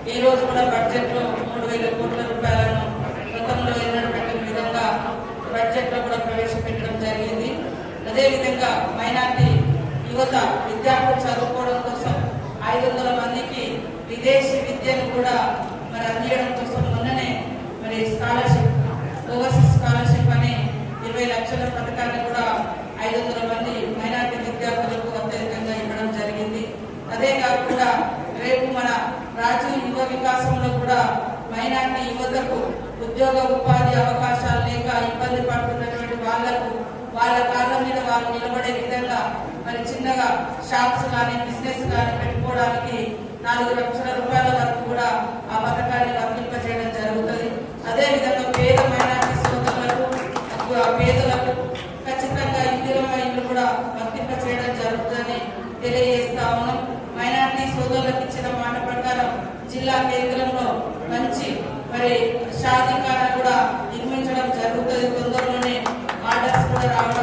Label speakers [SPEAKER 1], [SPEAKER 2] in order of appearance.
[SPEAKER 1] ఈ రోజు కూడా బడ్జెట్ లో 3,000 కోట్ల రూపాయలను గతంలో ఎన్నడూ విధంగా బడ్జెట్ లో కూడా ప్రవేశపెట్టడం జరిగింది. అదేవిధంగా మైనార్టీ యువత విద్యార్థులు చదువుకోవడం కోసం 500 మందికి విదేశీ విద్యను కూడా మరి అందించడం కోసం మొన్ననే మరి స్కాలర్షిప్ ఓవర్సీస్ స్కాలర్షిప్ అనే 20 లక్షల పథకాన్ని కూడా 500 మంది మైనార్టీ విద్యార్థులకు అత్యధికంగా ఇవ్వడం జరిగింది. అదే కాకుండా రేపు మన రాజీవ్ యువ వికాసంలో కూడా మైనార్టీ యువతకు ఉద్యోగ ఉపాధి అవకాశాలు లేక ఇబ్బంది పడుతున్నటువంటి వాళ్లకు వాళ్ళ కాళ్ళ మీద వాళ్ళు నిలబడే విధంగా మరి చిన్నగా షాప్స్ కానీ బిజినెస్ కానీ పెట్టుకోవడానికి 4 లక్షల రూపాయల వరకు కూడా ఆ పథకాన్ని వర్తింపజేయడం జరుగుతుంది. అదేవిధంగా పేద మైనార్టీ సోదరులకు పేదలకు ఖచ్చితంగా ఇందిరమ్మ ఇల్లు కూడా వర్తింపజేయడం జరుగుతుందని తెలియజేస్తా ఉన్నాం. మైనార్టీ సోదరులకు ఇచ్చిన మాట ప్రకారం జిల్లా కేంద్రంలో మంచి మరి షాదీఖానా కూడా నిర్మించడం జరుగుతుంది. తొందరలోనే ఆర్డర్స్ కూడా రావడం